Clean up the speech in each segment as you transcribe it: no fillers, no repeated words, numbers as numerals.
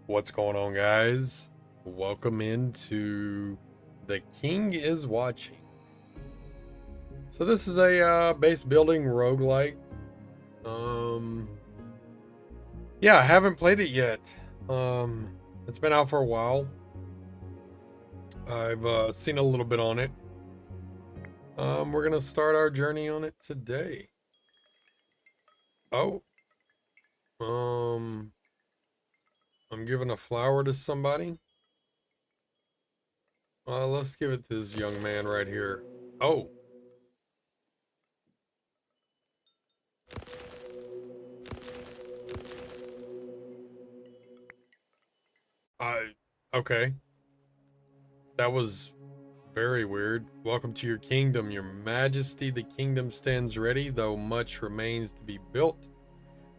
What's going on, guys? Welcome into The King is Watching. So this is a base building roguelite. Yeah, I haven't played it yet. It's been out for a while. I've seen a little bit on it. We're gonna start our journey on it today. Oh, I'm giving a flower to somebody. Let's give it to this young man right here. Oh. Okay. That was very weird. Welcome to your kingdom, your majesty. The kingdom stands ready, though much remains to be built.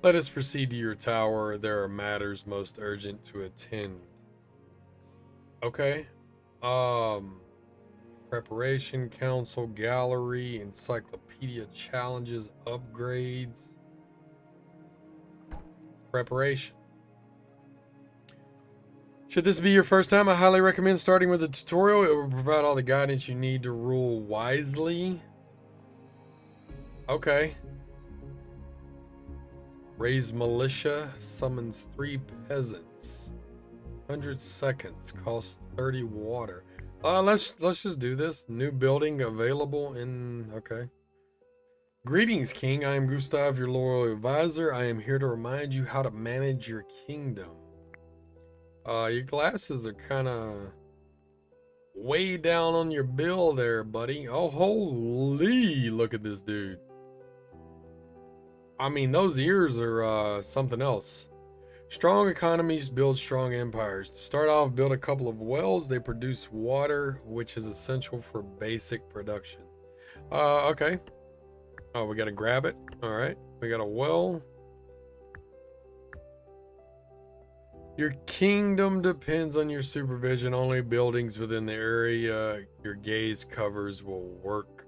Let us proceed to your tower. There are matters most urgent to attend. Okay. Um, Preparation, council, gallery, encyclopedia, challenges, upgrades. Preparation. Should this be your first time, I highly recommend starting with a tutorial. It will provide all the guidance you need to rule wisely. Okay. Raise militia, summons 3 peasants. 100 seconds, costs 30 water. Let's just do this. New building available in okay. Greetings, King. I am Gustav, your loyal advisor. I am here to remind you how to manage your kingdom. Your glasses are kind of way down on your bill there, buddy. Oh, holy, look at this dude. I mean, those ears are something else. Strong economies build strong empires. To start off, build a couple of wells. They produce water, which is essential for basic production. Okay. Oh, we gotta grab it. All right, we got a well. Your kingdom depends on your supervision. Only buildings within the area your gaze covers will work.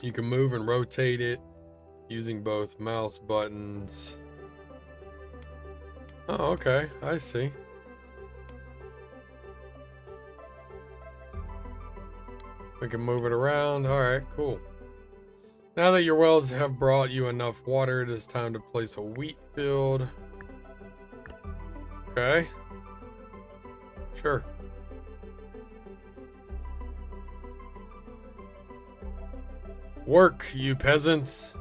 You can move and rotate it using both mouse buttons. Oh, okay. I see. We can move it around. All right, cool. Now that your wells have brought you enough water, it is time to place a wheat field. Okay. Sure. Work, you peasants.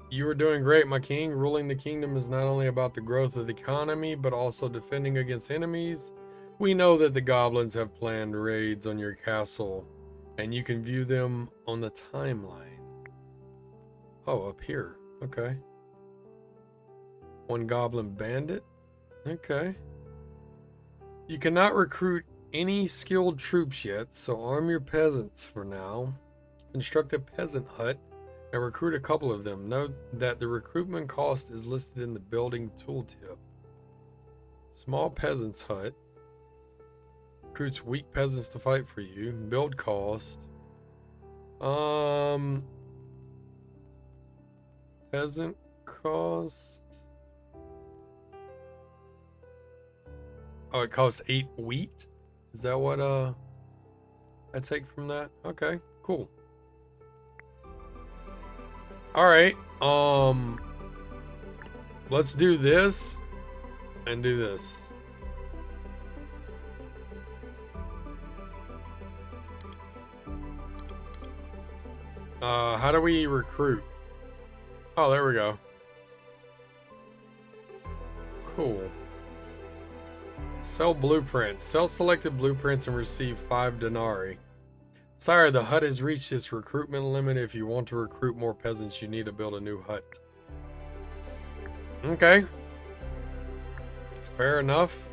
You are doing great, my king. Ruling the kingdom is not only about the growth of the economy, but also defending against enemies. We know that the goblins have planned raids on your castle, and you can view them on the timeline. Oh, up here. Okay. One goblin bandit. Okay. You cannot recruit any skilled troops yet, so arm your peasants for now. Construct a peasant hut and recruit a couple of them. Note that the recruitment cost is listed in the building tooltip. Small peasant's hut. Recruits weak peasants to fight for you. Build cost. Peasant cost. Oh, it costs 8 wheat? Is that what I take from that? Okay, cool. Alright, let's do this and do this. How do we recruit? Oh, there we go. Cool. Sell blueprints. Sell selected blueprints and receive 5 denarii. Sire, the hut has reached its recruitment limit. If you want to recruit more peasants, you need to build a new hut. Okay. Fair enough.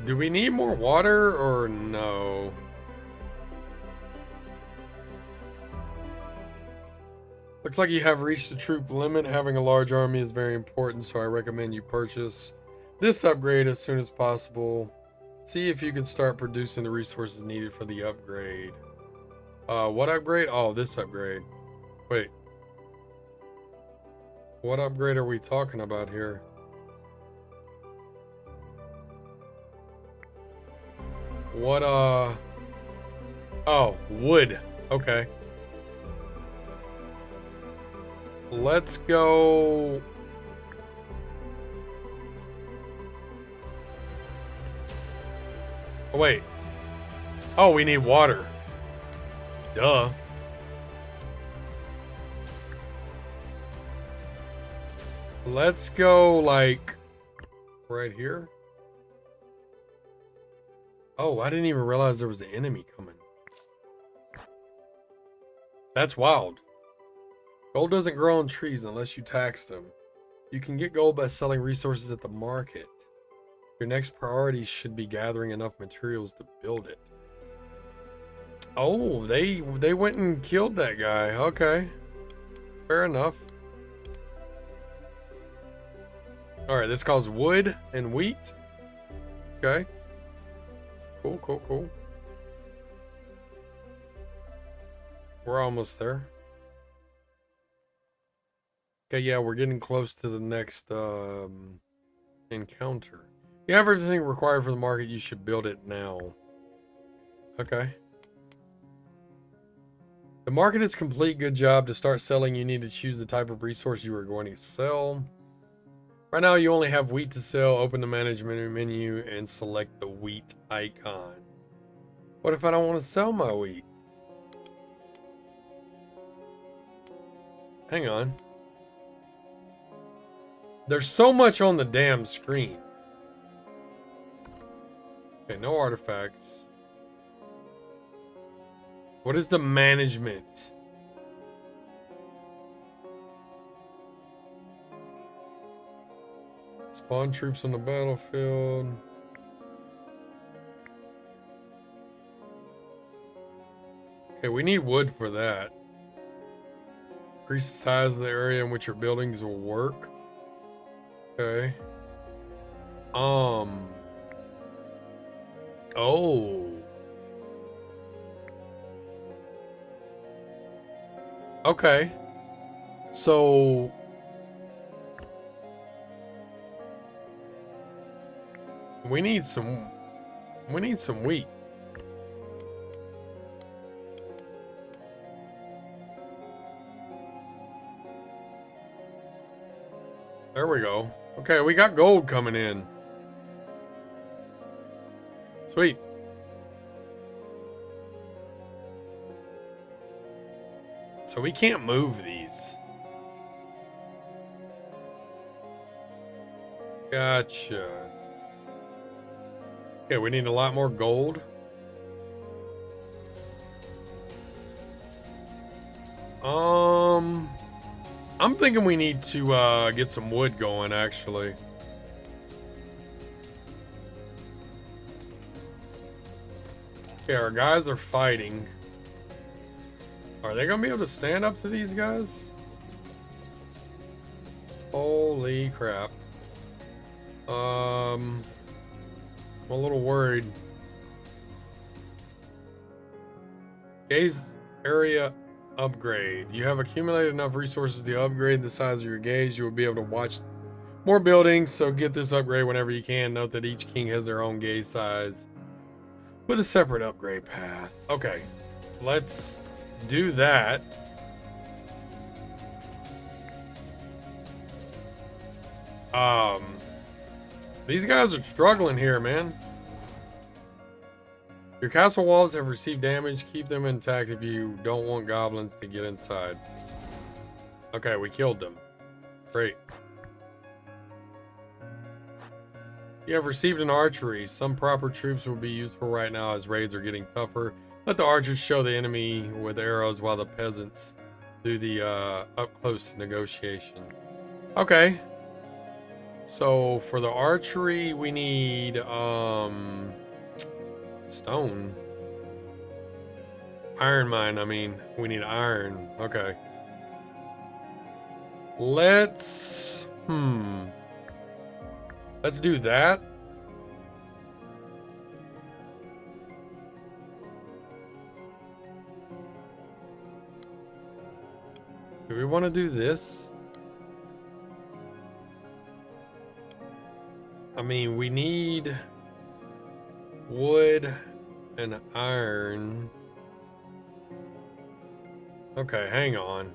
Do we need more water or no? Looks like you have reached the troop limit. Having a large army is very important, so I recommend you purchase this upgrade as soon as possible. See if you can start producing the resources needed for the upgrade. What upgrade? Oh, this upgrade. Wait. What upgrade are we talking about here? What, oh, wood. Okay. Let's go. Oh, wait. Oh, we need water. Duh. Let's go, like, right here. Oh, I didn't even realize there was an enemy coming. That's wild. Gold doesn't grow on trees unless you tax them. You can get gold by selling resources at the market. Your next priority should be gathering enough materials to build it. Oh, they went and killed that guy. Okay. Fair enough. Alright, this calls wood and wheat. Okay. Cool, cool, cool. We're almost there. Okay, yeah, we're getting close to the next encounter. You have everything required for the market, you should build it now. Okay. The market is complete. Good job. To start selling, you need to choose the type of resource you are going to sell. Right now, you only have wheat to sell. Open the management menu and select the wheat icon. What if I don't want to sell my wheat? Hang on. There's so much on the damn screen. Okay, no artifacts. What is the management? Spawn troops on the battlefield. Okay, we need wood for that. Increase the size of the area in which your buildings will work. Okay. Oh. Okay. So we need some wheat. There we go. Okay, we got gold coming in. Sweet. So we can't move these. Gotcha. Okay, we need a lot more gold. I'm thinking we need to get some wood going, actually. Okay, our guys are fighting. Are they gonna be able to stand up to these guys? Holy crap. I'm a little worried. Gaze area upgrade. You have accumulated enough resources to upgrade the size of your gaze. You will be able to watch more buildings, so get this upgrade whenever you can. Note that each king has their own gaze size with a separate upgrade path. Okay, let's do that. These guys are struggling here, man. Your castle walls have received damage. Keep them intact if you don't want goblins to get inside. Okay, we killed them. Great. You have received an archery. Some proper troops will be useful right now as raids are getting tougher. Let the archers show the enemy with arrows while the peasants do the up-close negotiation. Okay. So for the archery, we need stone. Iron mine, I mean. We need iron. Okay. Let's do that. Do we want to do this? I mean, we need wood and iron. Okay, hang on.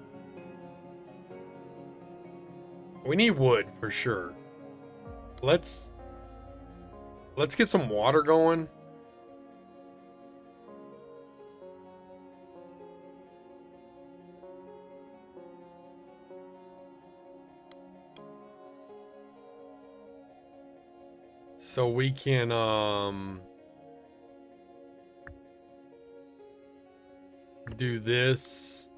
We need wood for sure. Let's get some water going. So we can do this.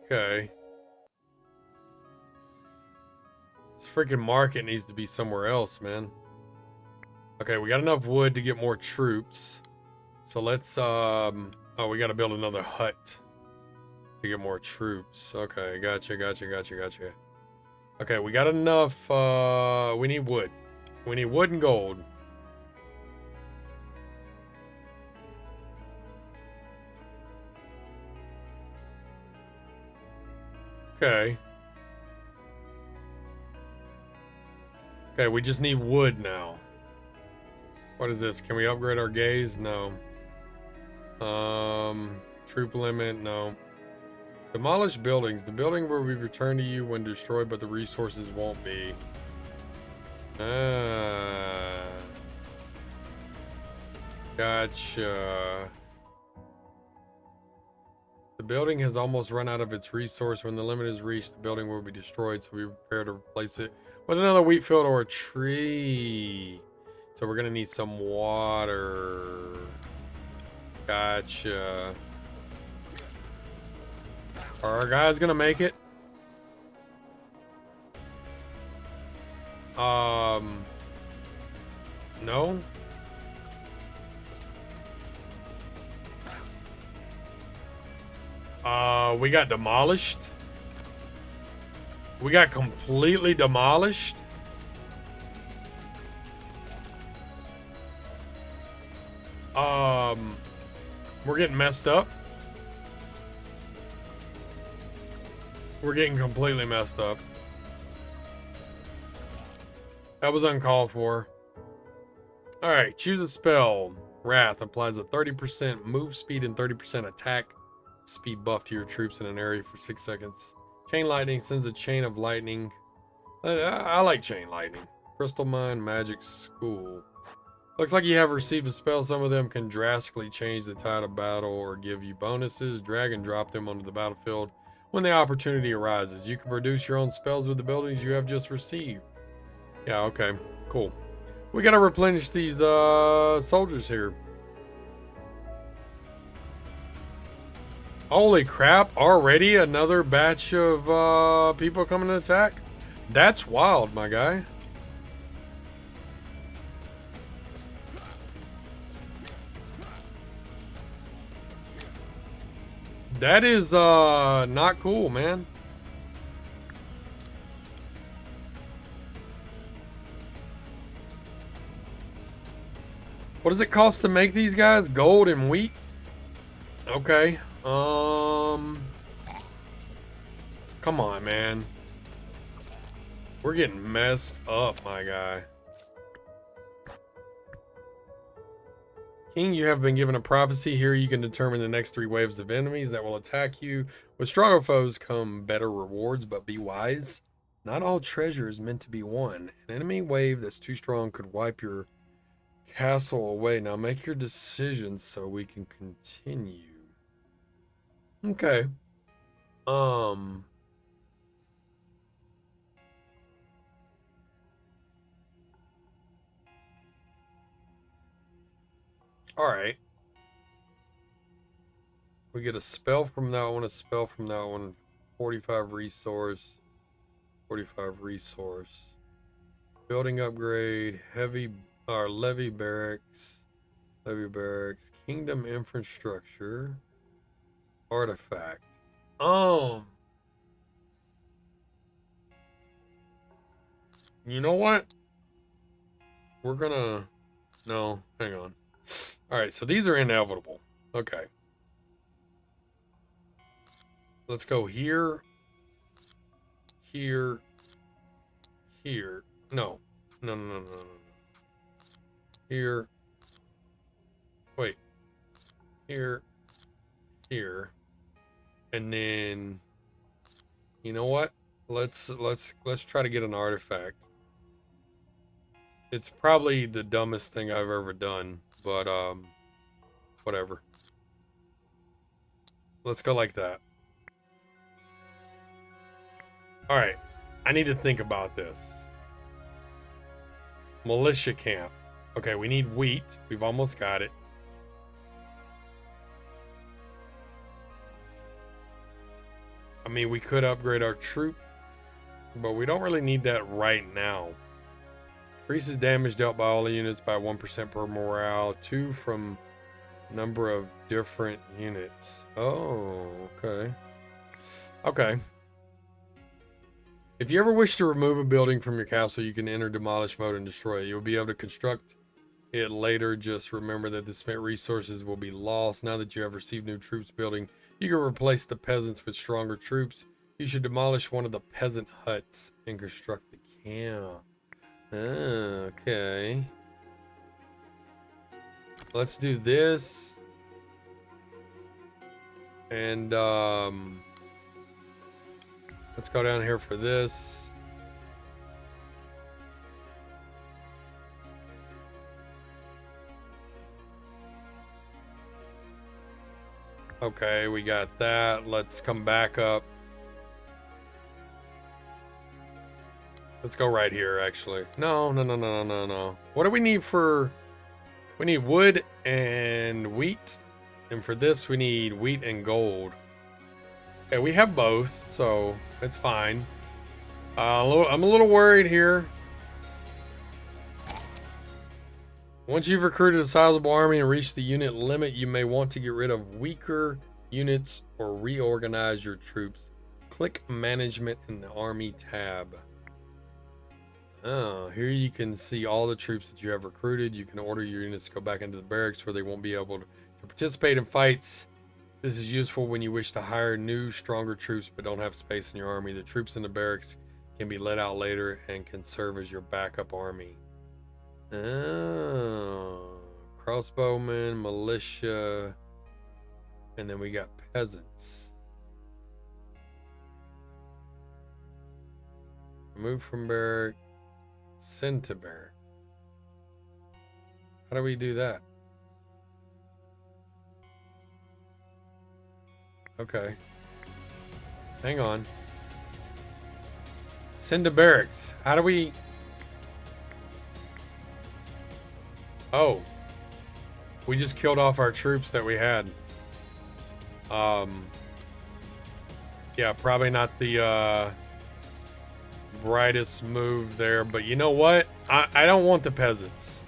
Okay. This freaking market needs to be somewhere else, man. Okay, we got enough wood to get more troops. So let's oh, we got to build another hut to get more troops. Okay, gotcha. Okay, we got enough. We need wood. We need wood and gold. Okay. Okay, we just need wood now. What is this? Can we upgrade our gaze? No. Troop limit? No. Demolish buildings. The building will be returned to you when destroyed, but the resources won't be. Gotcha. The building has almost run out of its resource. When the limit is reached, the building will be destroyed, so we prepare to replace it with another wheat field or a tree. So we're gonna need some water. Gotcha. Are our guys gonna make it? No. We got demolished. We got completely demolished. We're getting messed up. We're getting completely messed up. That was uncalled for. Alright, choose a spell. Wrath applies a 30% move speed and 30% attack speed buff to your troops in an area for 6 seconds. Chain lightning sends a chain of lightning. I like chain lightning. Crystal mine, magic school. Looks like you have received a spell. Some of them can drastically change the tide of battle or give you bonuses. Drag and drop them onto the battlefield when the opportunity arises. You can produce your own spells with the abilities you have just received. Yeah, okay, cool. We gotta replenish these soldiers here. Holy crap, already another batch of people coming to attack? That's wild, my guy. That is not cool, man. What does it cost to make these guys? Gold and wheat? Okay. Come on, man. We're getting messed up, my guy. King, you have been given a prophecy. Here you can determine the next 3 waves of enemies that will attack you. With stronger foes come better rewards, but be wise. Not all treasure is meant to be won. An enemy wave that's too strong could wipe your castle away. Now make your decisions so we can continue. Okay. All right. We get a spell from that one, a spell from that one. 45 resource. 45 resource. Building upgrade. Heavy or levy barracks. Levy barracks. Kingdom infrastructure. Artifact. You know what? We're gonna... No, hang on. Alright, so these are inevitable. Okay. Let's go here. Here. Here. No. No, no, no, no, no. Here. Wait. Here. Here. And then, you know what? Let's try to get an artifact. It's probably the dumbest thing I've ever done, but whatever. Let's go like that. All right. I need to think about this. Militia camp. Okay, we need wheat. We've almost got it. I mean, we could upgrade our troop, but we don't really need that right now. Increases damage dealt by all the units by 1% per morale. 2 from number of different units. Oh, okay. Okay. If you ever wish to remove a building from your castle, you can enter demolish mode and destroy it. You'll be able to construct it later. Just remember that the spent resources will be lost. Now that you have received new troops building, you can replace the peasants with stronger troops. You should demolish one of the peasant huts and construct the camp. Okay. Let's do this. And let's go down here for this. Okay, we got that. Let's come back up. Let's go right here, actually. No. What do we need for... We need wood and wheat. And for this, we need wheat and gold. Okay, we have both, so it's fine. I'm a little worried here. Once you've recruited a sizable army and reached the unit limit, you may want to get rid of weaker units or reorganize your troops. Click Management in the Army tab. Oh, here you can see all the troops that you have recruited. You can order your units to go back into the barracks where they won't be able to participate in fights. This is useful when you wish to hire new, stronger troops but don't have space in your army. The troops in the barracks can be let out later and can serve as your backup army. Oh, crossbowmen, militia, and then we got peasants. Remove from barrack. Send to barrack. How do we do that? Okay. Hang on. Send to barracks. How do we... Oh. We just killed off our troops that we had. Yeah, probably not the brightest move there, but you know what? I don't want the peasants.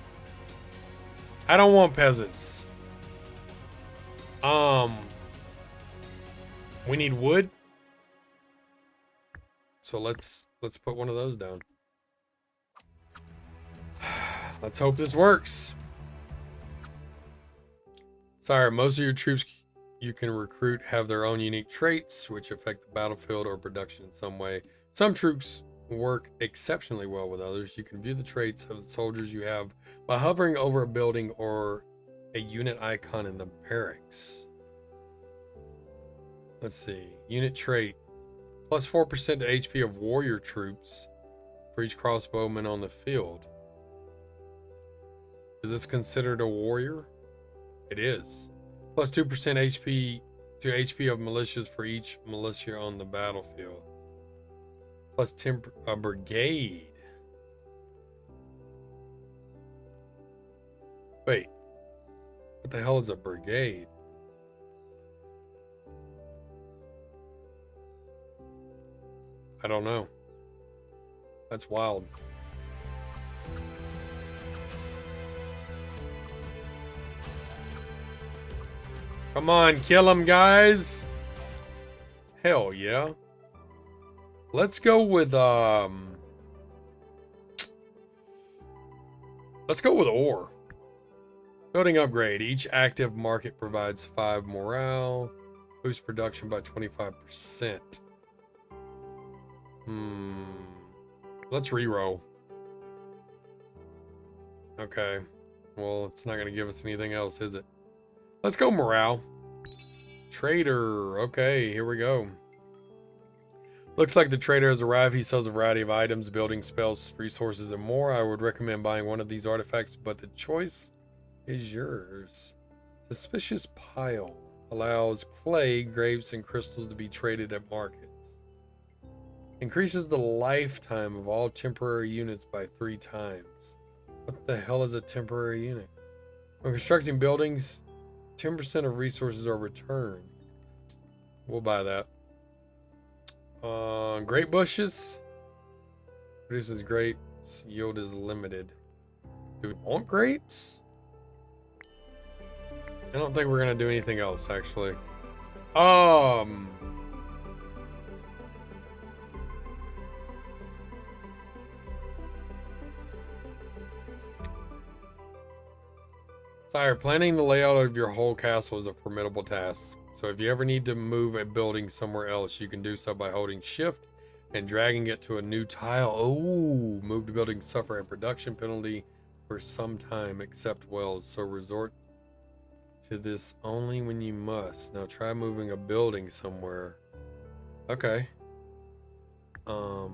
I don't want peasants. We need wood. So let's put one of those down. Let's hope this works. Sorry, most of your troops you can recruit have their own unique traits which affect the battlefield or production in some way. Some troops work exceptionally well with others. You can view the traits of the soldiers you have by hovering over a building or a unit icon in the barracks. Let's see. Unit trait. Plus 4% to HP of warrior troops for each crossbowman on the field. Is this considered a warrior? It is. Plus 2% HP to HP of militias for each militia on the battlefield. Plus 10 a brigade. Wait. What the hell is a brigade? I don't know. That's wild. Come on, kill him, guys. Hell yeah. Let's go with ore. Go Building upgrade. Each active market provides 5 morale. Boost production by 25%. Let's reroll. Okay. Well, it's not going to give us anything else, is it? Let's go morale. Trader. Okay, here we go. Looks like the trader has arrived. He sells a variety of items, building spells, resources, and more. I would recommend buying one of these artifacts, but the choice is yours. Suspicious pile allows clay, grapes, and crystals to be traded at markets. Increases the lifetime of all temporary units by 3 times. What the hell is a temporary unit? When constructing buildings, 10% of resources are returned. We'll buy that. Grape bushes. Produces grapes. Yield is limited. Do we want grapes? I don't think we're gonna do anything else, actually. Sire, planning the layout of your whole castle is a formidable task. So if you ever need to move a building somewhere else, you can do so by holding shift and dragging it to a new tile. Oh, moved buildings suffer a production penalty for some time, except wells. So resort to this only when you must. Now try moving a building somewhere. Okay. Let's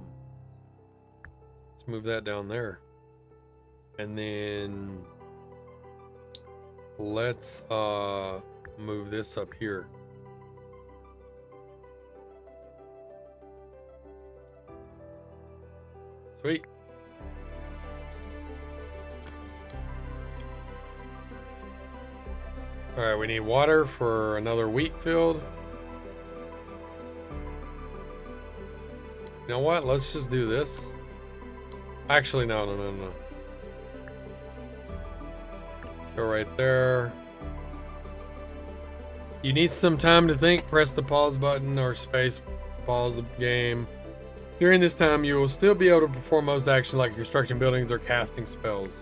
move that down there. And then let's move this up here. Sweet. All right, we need water for another wheat field. You know what? Let's just do this. Actually, no. Let's go right there. You need some time to think. Press the pause button or space, pause the game. During this time, you will still be able to perform most actions like constructing buildings or casting spells.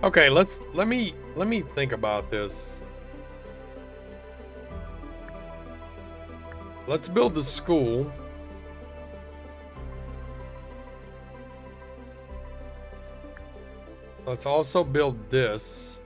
Okay, let me think about this. Let's build the school. Let's also build this.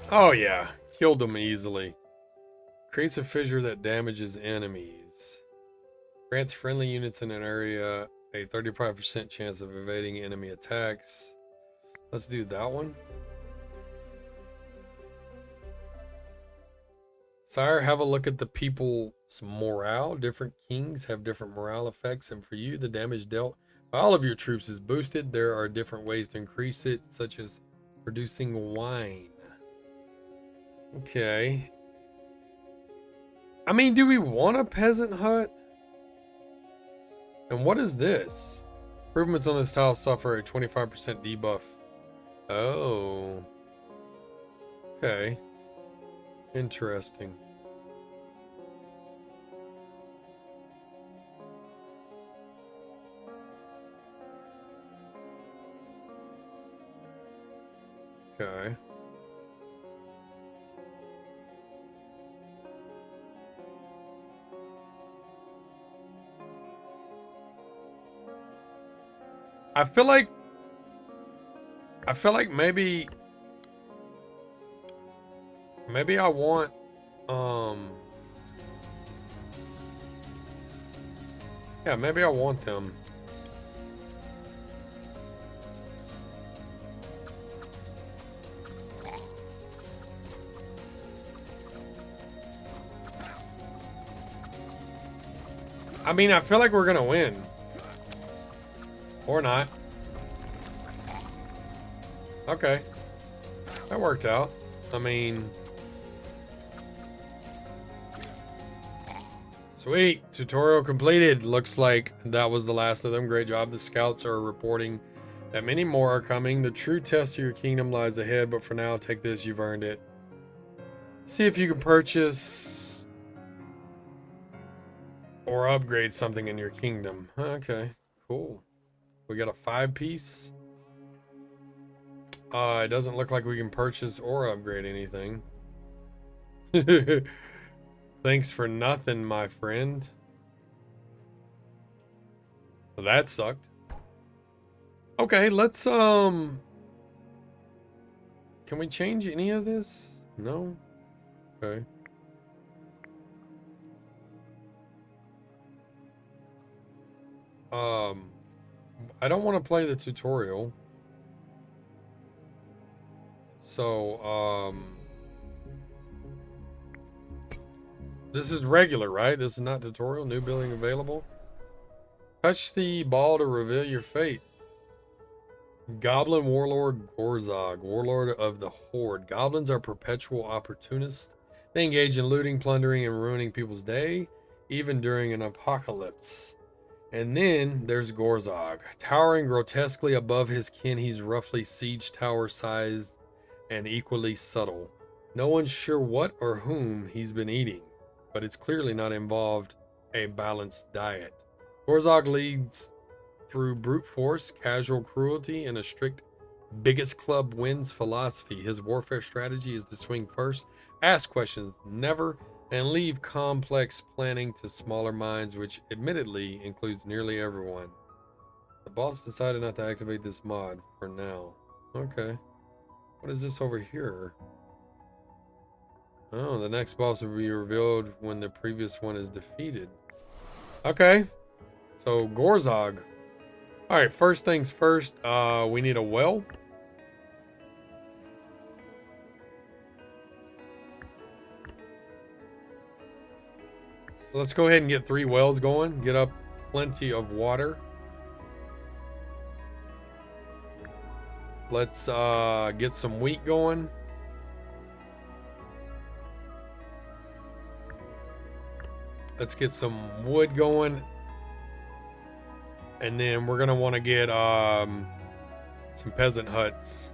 Oh yeah, killed them easily. Creates a fissure that damages enemies. Grants friendly units in an area a 35% chance of evading enemy attacks. Let's do that one. Sire, have a look at the people's morale. Different kings have different morale effects, and for you, the damage dealt by all of your troops is boosted. There are different ways to increase it, such as producing wine. Okay. I mean, do we want a peasant hut? And what is this? Improvements on this tile suffer a 25% debuff. Oh. Okay. Interesting. Okay. I feel like maybe I want yeah, maybe I want them. I mean, I feel like we're gonna win. Or not. Okay. That worked out. I mean... Sweet. Tutorial completed. Looks like that was the last of them. Great job. The scouts are reporting that many more are coming. The true test of your kingdom lies ahead, but for now, take this. You've earned it. See if you can purchase or upgrade something in your kingdom. Okay, cool. We got a 5-piece. It doesn't look like we can purchase or upgrade anything. Thanks for nothing, my friend. Well, that sucked. Okay, let's can we change any of this? No? Okay. I don't want to play the tutorial. So, this is regular, right? This is not tutorial. New building available. Touch the ball to reveal your fate. Goblin Warlord Gorzog, Warlord of the Horde. Goblins are perpetual opportunists. They engage in looting, plundering, and ruining people's day, even during an apocalypse. And then there's Gorzog. Towering grotesquely above his kin, he's roughly siege tower sized and equally subtle. No one's sure what or whom he's been eating, but it's clearly not involved a balanced diet. Gorzog leads through brute force, casual cruelty, and a strict biggest club wins philosophy. His warfare strategy is to swing first, ask questions never, and leave complex planning to smaller minds, which admittedly includes nearly everyone. The boss decided not to activate this mod for now. Okay. What is this over here? Oh, the next boss will be revealed when the previous one is defeated. Okay. So, Gorzog. Alright, first things first, we need a well. Let's go ahead and get 3 wells going. Get up plenty of water. Let's get some wheat going. Let's get some wood going. And then we're going to want to get some peasant huts.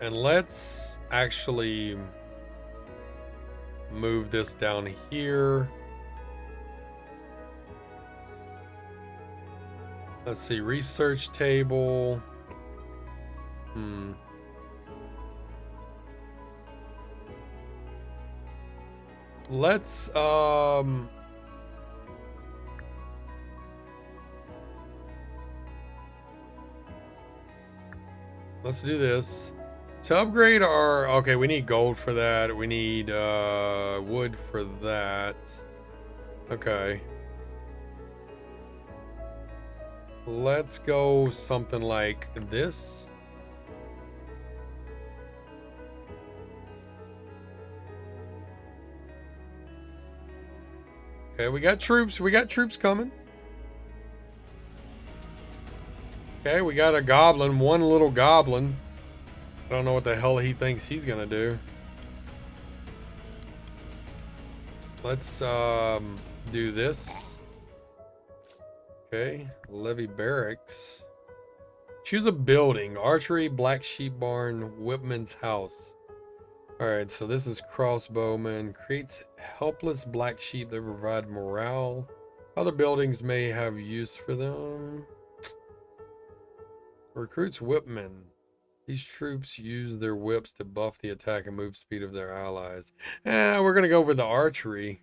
And let's actually move this down here. Let's see, research table. Let's do this. To upgrade our, okay, we need gold for that. We need wood for that. Okay. Let's go something like this. Okay, we got troops. We got troops coming. Okay, we got a goblin. One little goblin. I don't know what the hell he thinks he's gonna do. Let's do this. Okay, levy barracks. Choose a building. Archery, black sheep barn, whipman's house. Alright, so this is crossbowman. Creates helpless black sheep that provide morale. Other buildings may have use for them. Recruits whipmen. These troops use their whips to buff the attack and move speed of their allies. We're going to go over the archery.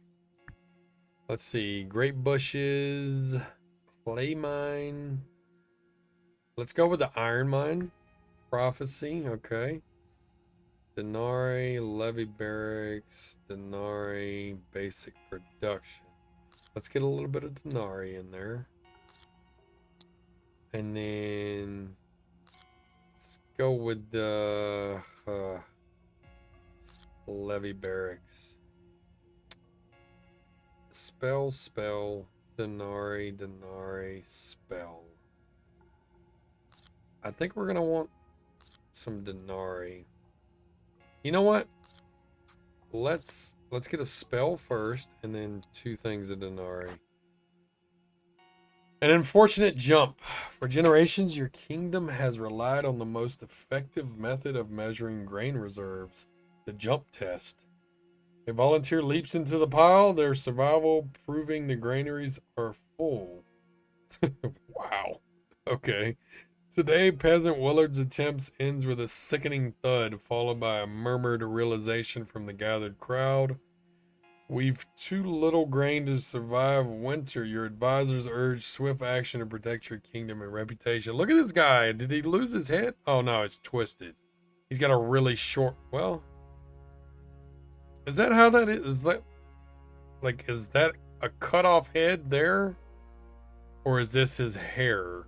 Let's see. Great bushes. Clay mine. Let's go with the iron mine. Prophecy. Okay. Denari. Levy barracks. Denari. Basic production. Let's get a little bit of Denari in there. And then go with the levy barracks. Spell, Denari, spell. I think we're gonna want some Denari. You know what? Let's get a spell first, and then 2 things of Denari. An unfortunate jump. For generations, your kingdom has relied on the most effective method of measuring grain reserves, the jump test. A volunteer leaps into the pile, their survival proving the granaries are full. Wow. Okay. Today, Peasant Willard's attempts ends with a sickening thud, followed by a murmured realization from the gathered crowd. We've too little grain to survive winter. Your advisors urge swift action to protect your kingdom and reputation. Look at this guy. Did he lose his head? Oh no, it's twisted. He's got a really short. Well, is that how that is? Is that like, is that a cut off head there? Or is this his hair?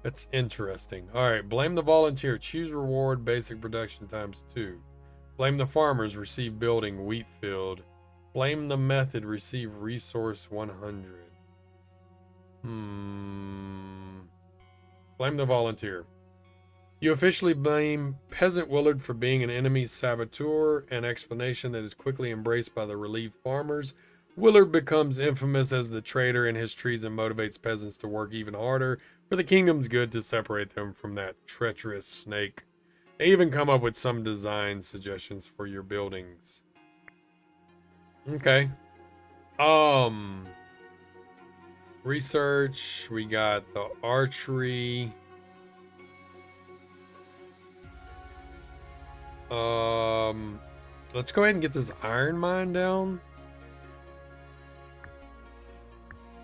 That's interesting. All right, blame the volunteer. Choose reward, basic production ×2. Blame the farmers, receive building, wheat field. Blame the method, receive resource 100. Blame the volunteer. You officially blame Peasant Willard for being an enemy's saboteur, an explanation that is quickly embraced by the relieved farmers. Willard becomes infamous as the traitor, and his treason motivates peasants to work even harder for the kingdom's good to separate them from that treacherous snake. They even come up with some design suggestions for your buildings. Okay. Research, we got the archery. Let's go ahead and get this iron mine down.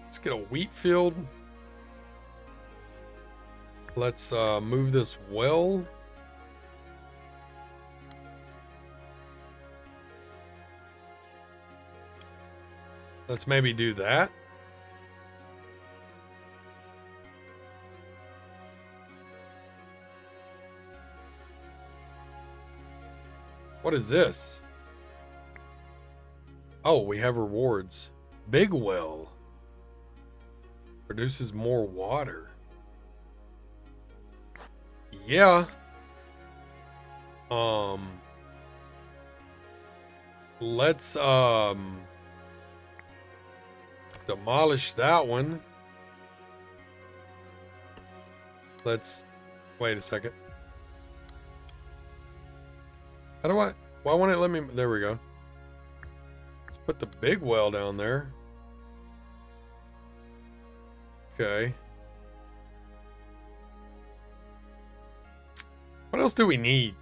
Let's get a wheat field. Let's move this well. Let's maybe do that. What is this? Oh, we have rewards. Big well. Produces more water. Yeah. Let's demolish that one. Let's wait a second. How do I? Why won't it let me? There we go. Let's put the big well down there. Okay. What else do we need?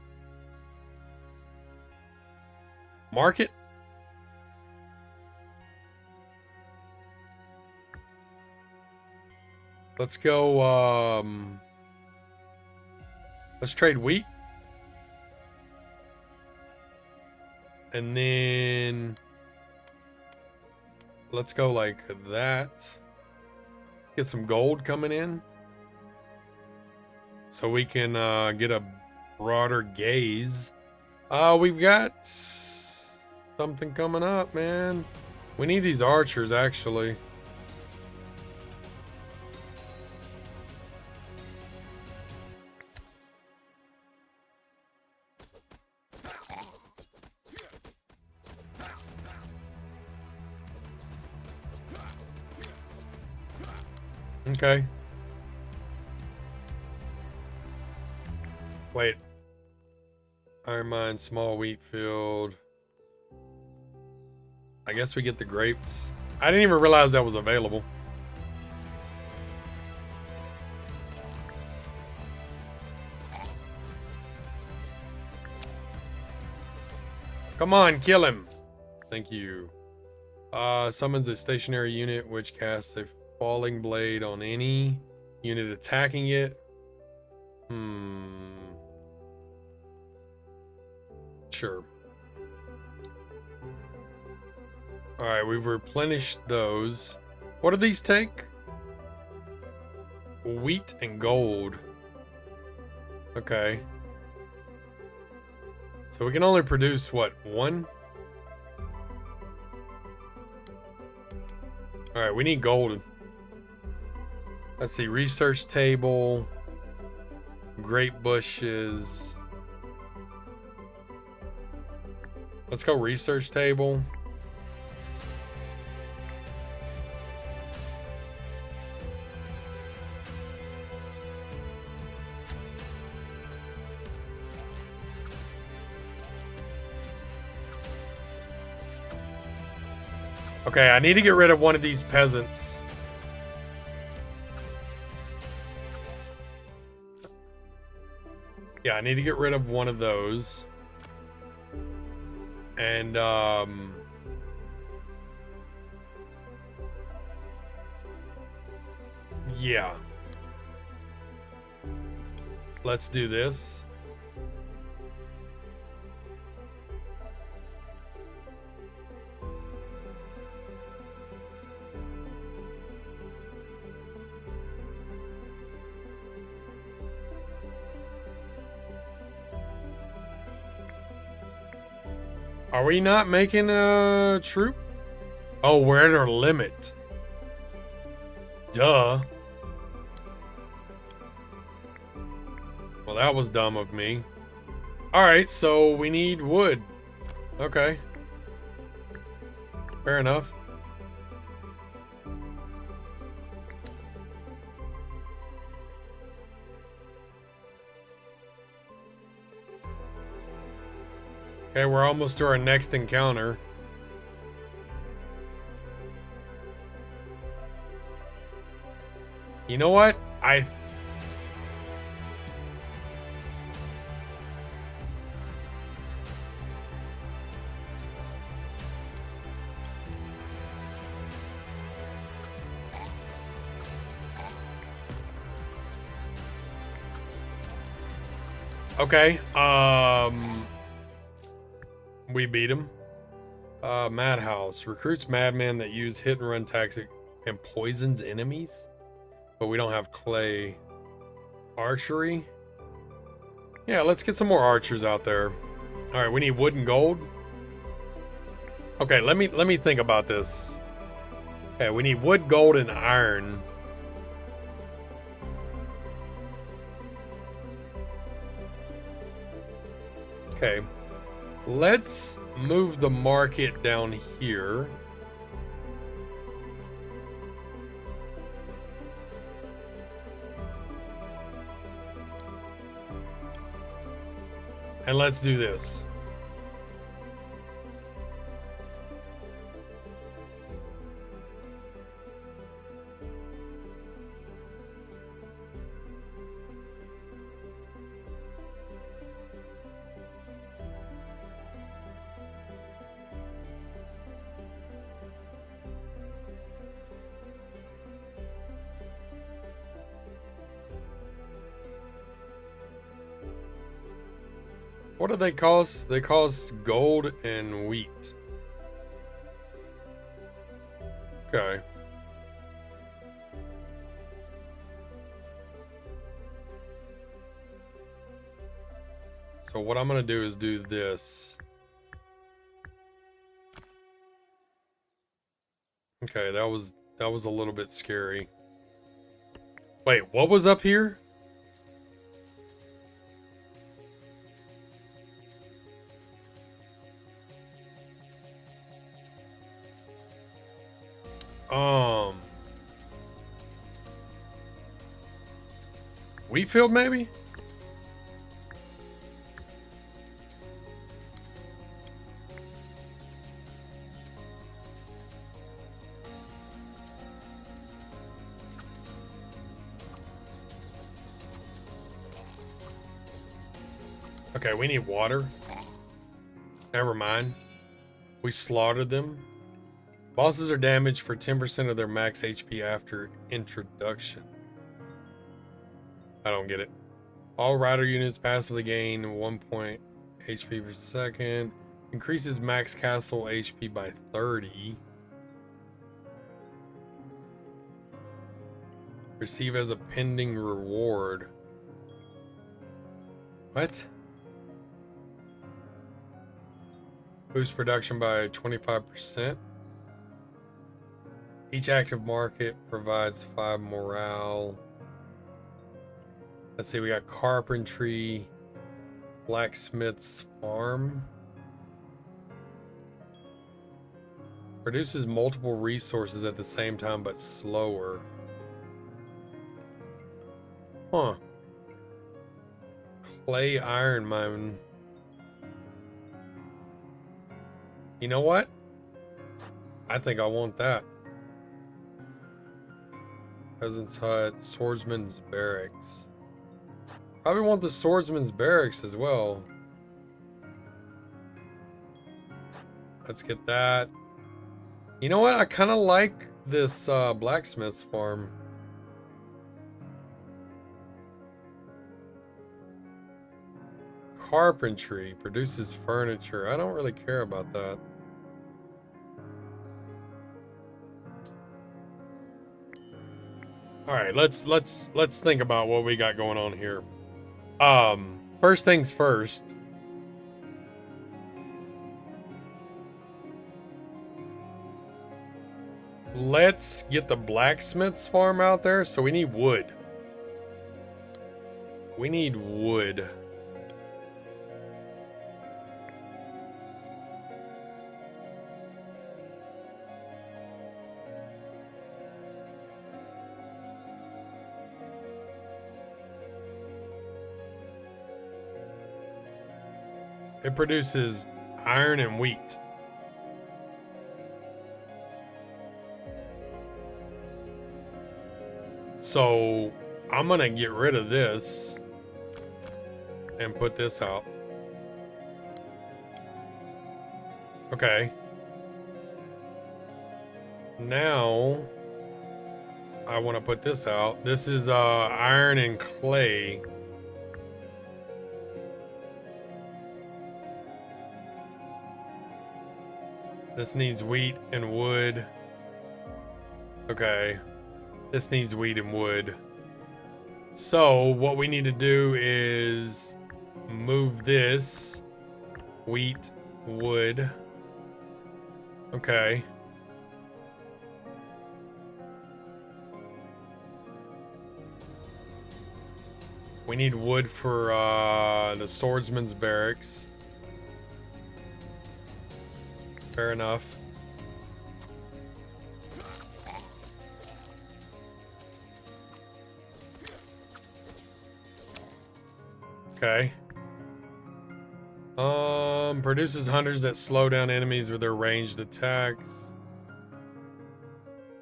Market? Let's go, let's trade wheat. And then let's go like that. Get some gold coming in. So we can get a broader gaze. We've got something coming up, man. We need these archers, actually. Okay. Wait. Iron mine, small wheat field. I guess we get the grapes. I didn't even realize that was available. Come on, kill him. Thank you. Summons a stationary unit which casts a falling blade on any unit attacking it. Sure. Alright, we've replenished those. What do these take? Wheat and gold. Okay. So we can only produce, what, one? Alright, we need gold. Let's see, research table. Grape bushes. Let's go research table. Okay, I need to get rid of one of these peasants. Yeah, I need to get rid of one of those. And, yeah. Let's do this. Are we not making a troop? Oh, we're at our limit. Duh. Well, that was dumb of me. Alright, so we need wood. Okay. Fair enough. Okay, we're almost to our next encounter. You know what? Okay, we beat him. Madhouse recruits madmen that use hit and run tactics and poisons enemies, but we don't have clay. Archery. Yeah, let's get some more archers out there. All right, we need wood and gold. Okay, let me think about this. Okay, we need wood, gold, and iron. Okay, let's move the market down here. And let's do this. What do they cost? They cost gold and wheat. Okay. So what I'm gonna do is do this. Okay, that was a little bit scary. Wait, what was up here? Wheatfield maybe? Okay, we need water. Never mind. We slaughtered them. Bosses are damaged for 10% of their max HP after introduction. I don't get it. All rider units passively gain 1 point HP per second. Increases max castle HP by 30. Receive as a pending reward. What? Boost production by 25%. Each active market provides 5 morale. Let's see, we got carpentry, blacksmith's farm. Produces multiple resources at the same time, but slower. Huh. Clay iron mine. You know what? I think I want that. Peasant's hut, swordsman's barracks. Probably want the swordsman's barracks as well. Let's get that. You know what? I kind of like this blacksmith's farm. Carpentry produces furniture. I don't really care about that. All right, let's think about what we got going on here. First things first. Let's get the blacksmith's farm out there. So we need wood. We need wood. It produces iron and wheat. So I'm gonna get rid of this and put this out. Okay. Now I want to put this out. This is iron and clay. This needs wheat and wood. Okay. This needs wheat and wood. So what we need to do is move this. Wheat, wood. Okay. We need wood for the swordsman's barracks. Fair enough. Okay. Produces hunters that slow down enemies with their ranged attacks.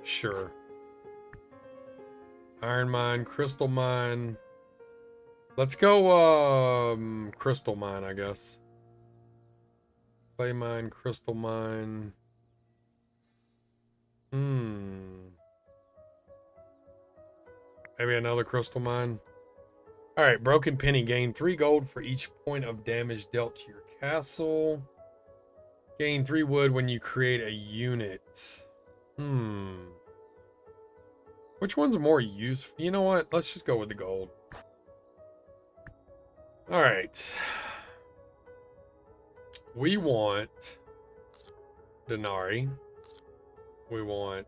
Sure. Iron mine, crystal mine. Let's go crystal mine, I guess. Clay mine, crystal mine. Maybe another crystal mine. Alright, broken penny. Gain 3 gold for each point of damage dealt to your castle. Gain 3 wood when you create a unit. Which one's more useful? You know what? Let's just go with the gold. Alright. We want denarii. We want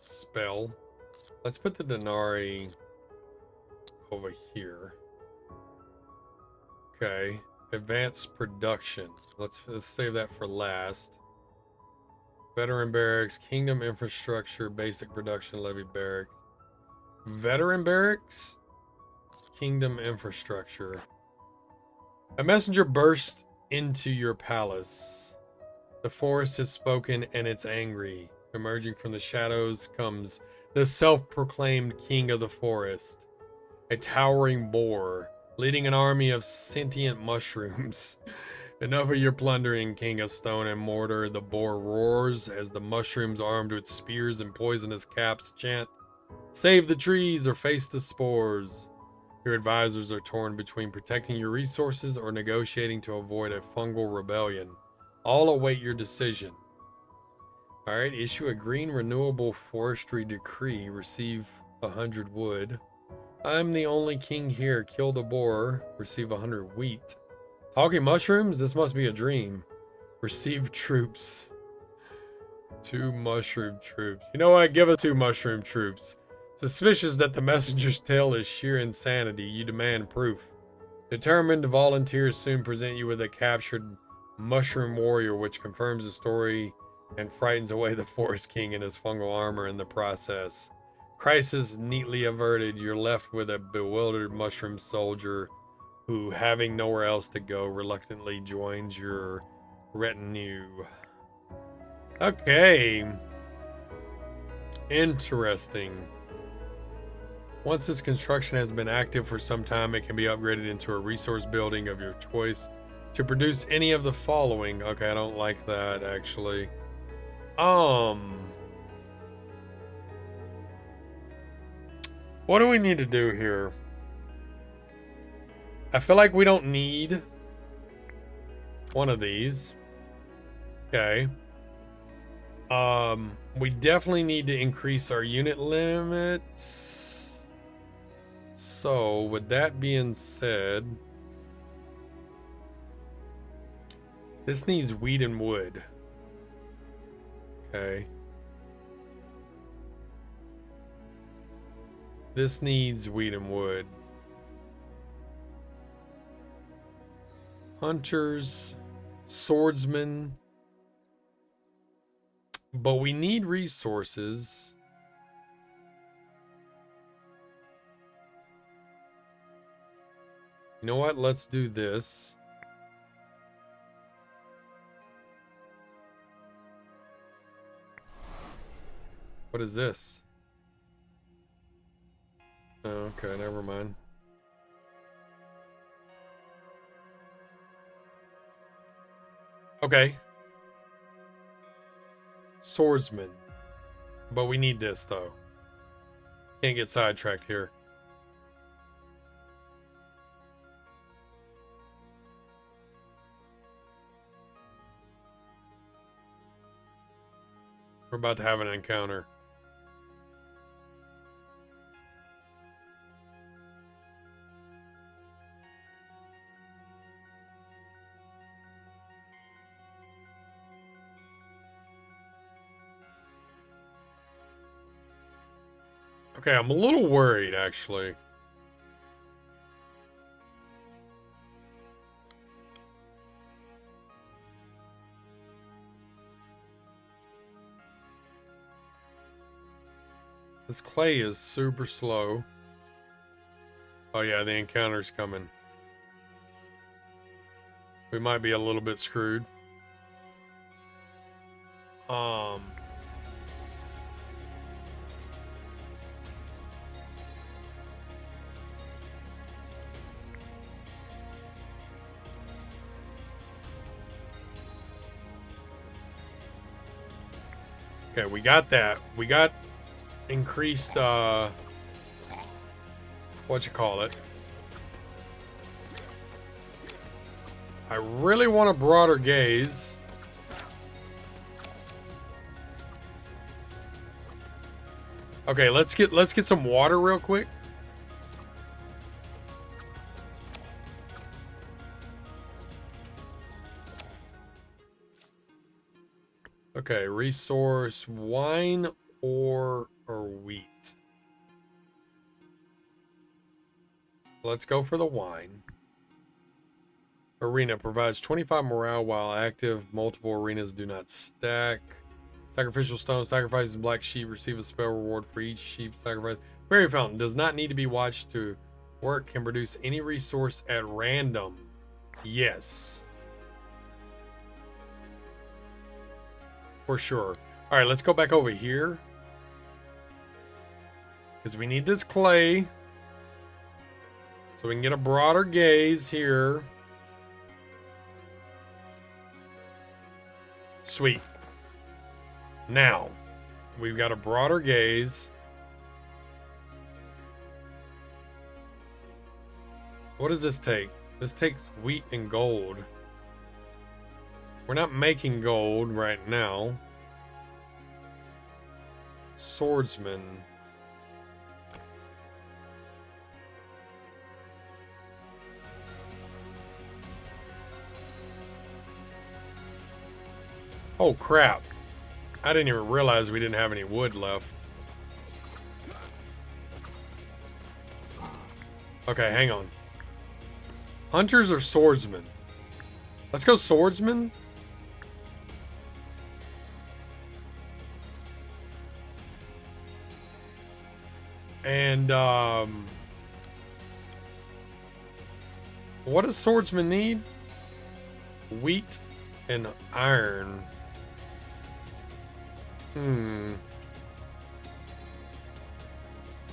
spell. Let's put the denarii over here. Okay. Advanced production. Let's save that for last. Veteran barracks, kingdom infrastructure, basic production, levy barracks. Veteran barracks, kingdom infrastructure. A messenger bursts into your palace. The forest has spoken and it's angry. Emerging from the shadows comes the self-proclaimed king of the forest, a towering boar, leading an army of sentient mushrooms. Enough of your plundering, king of stone and mortar. The boar roars as the mushrooms armed with spears and poisonous caps chant, "Save the trees or face the spores." Your advisors are torn between protecting your resources or negotiating to avoid a fungal rebellion. All await your decision. Alright, issue a green renewable forestry decree. Receive 100 wood. I'm the only king here. Kill the boar. Receive 100 wheat. Talking mushrooms? This must be a dream. Receive troops. 2 mushroom troops. You know what? Give us 2 mushroom troops. Suspicious that the messenger's tale is sheer insanity, you demand proof. Determined volunteers soon present you with a captured mushroom warrior, which confirms the story and frightens away the forest king in his fungal armor in the process. Crisis neatly averted, you're left with a bewildered mushroom soldier who, having nowhere else to go, reluctantly joins your retinue. Okay. Interesting. Once this construction has been active for some time, it can be upgraded into a resource building of your choice to produce any of the following. Okay, I don't like that, actually. What do we need to do here? I feel like we don't need one of these. Okay. We definitely need to increase our unit limits. So, with that being said, this needs wheat and wood. Okay. This needs wheat and wood. Hunters, swordsmen. But we need resources. You know what? Let's do this. What is this? Oh, okay, never mind. Okay. Swordsman. But we need this, though. Can't get sidetracked here. We're about to have an encounter. Okay, I'm a little worried, actually. This clay is super slow. Oh yeah, the encounter's coming. We might be a little bit screwed. Okay, we got that. We got increased, what you call it. I really want a broader gaze. Okay, let's get some water real quick. Okay, resource, wine or wheat. Let's go for the wine. Arena provides 25 morale while active. Multiple arenas do not stack. Sacrificial stone sacrifices black sheep. Receive a spell reward for each sheep sacrifice. Fairy fountain does not need to be watched to work. Can produce any resource at random. Yes. For sure. All right, let's go back over here. Because we need this clay. So we can get a broader gaze here. Sweet. Now, we've got a broader gaze. What does this take? This takes wheat and gold. We're not making gold right now. Swordsman. Oh crap. I didn't even realize we didn't have any wood left. Okay, hang on. Hunters or swordsmen? Let's go swordsman. And what does swordsman need? Wheat and iron. You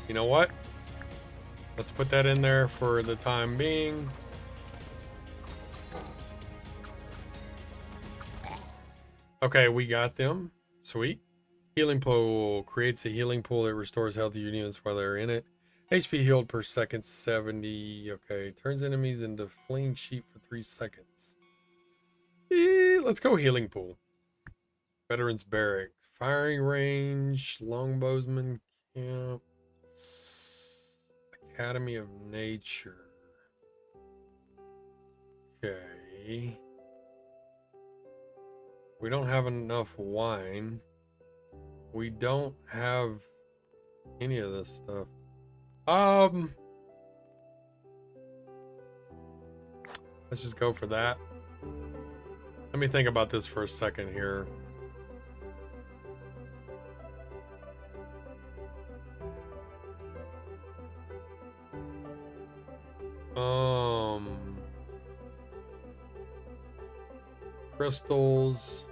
know what? Let's put that in there for the time being. Okay, we got them. Sweet. Healing pool creates a healing pool that restores health to units while they're in it. HP healed per second 70. Okay, turns enemies into fleeing sheep for 3 seconds. Let's go healing pool. Veterans barrack. Firing range. Longbowsman camp. Academy of Nature. Okay. We don't have enough wine. We don't have any of this stuff. Let's just go for that. Let me think about this for a second here. Crystals.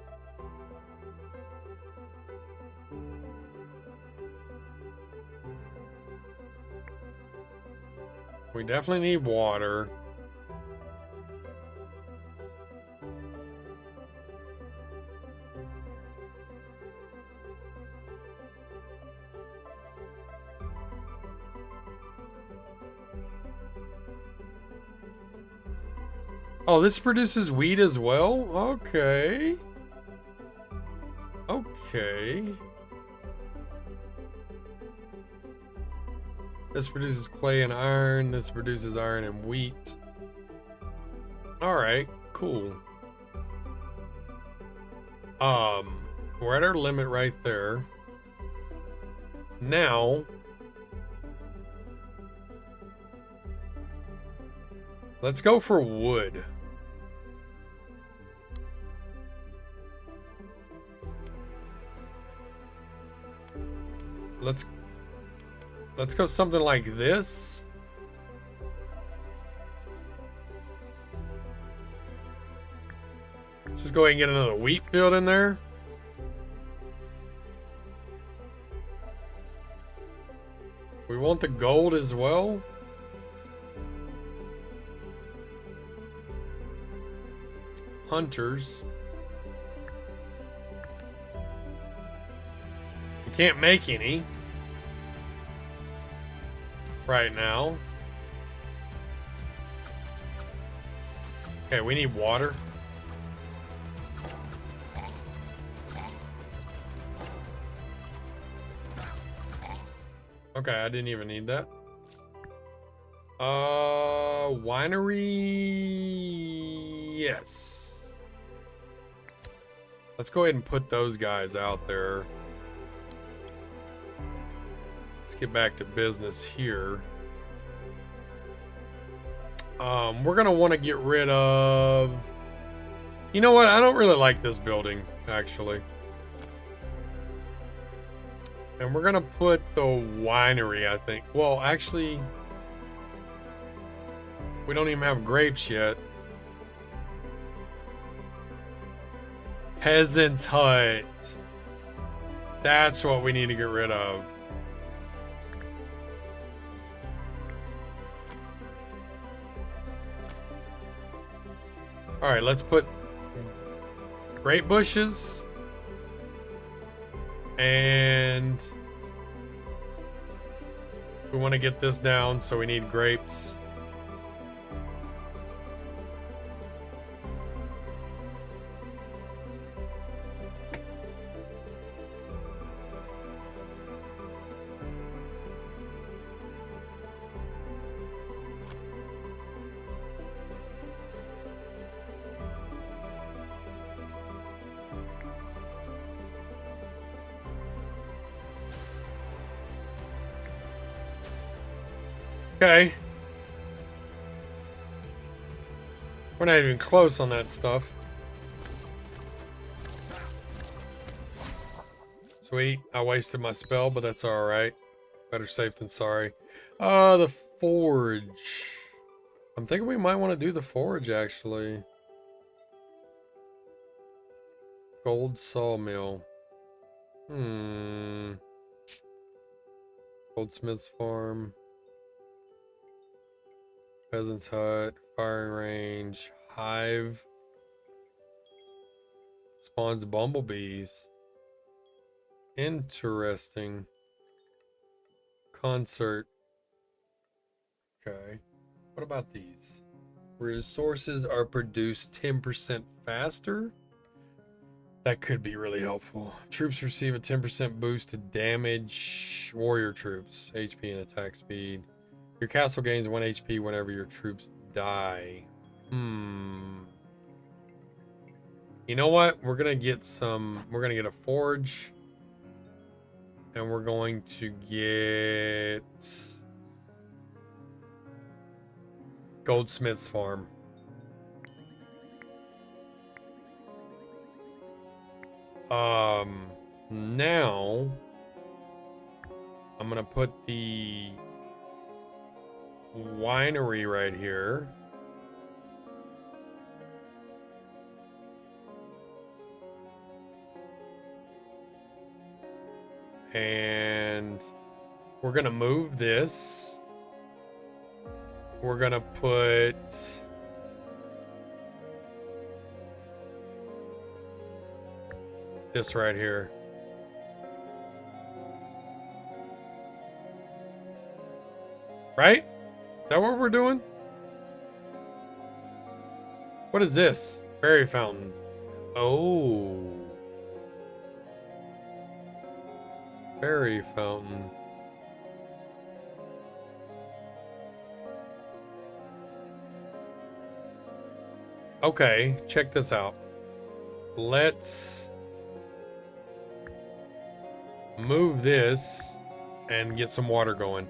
We definitely need water. Oh, this produces wheat as well? Okay. Okay. This produces clay and iron. This produces iron and wheat. Alright, cool. We're at our limit right there. Now, let's go for wood. Let's go something like this. Just go ahead and get another wheat field in there. We want the gold as well. Hunters. You can't make any right now. Okay, we need water. Okay, I didn't even need that. Winery. Yes. Let's go ahead and put those guys out there. Let's get back to business here. We're gonna want to get rid of... You know what? I don't really like this building, actually. And we're gonna put the winery, I think. Well, actually, we don't even have grapes yet. Peasant's hut. That's what we need to get rid of. All right, let's put grape bushes. And we want to get this down, so we need grapes. Okay. We're not even close on that stuff. Sweet. I wasted my spell, but that's alright. Better safe than sorry. The forge. I'm thinking we might want to do the forge, actually. Gold sawmill. Goldsmith's farm. Peasant's hut. Firing range. Hive. Spawns bumblebees. Interesting. Concert. Okay. What about these? Resources are produced 10% faster? That could be really helpful. Troops receive a 10% boost to damage. Warrior troops. HP and attack speed. Your castle gains 1 HP whenever your troops die. You know what? We're gonna get a forge. And we're going to get Goldsmith's farm. Now I'm gonna put the winery right here. And we're gonna move this. We're gonna put this right here. Right? Is that what we're doing? What is this? Fairy fountain. Oh. Fairy fountain. Okay, check this out. Let's move this and get some water going.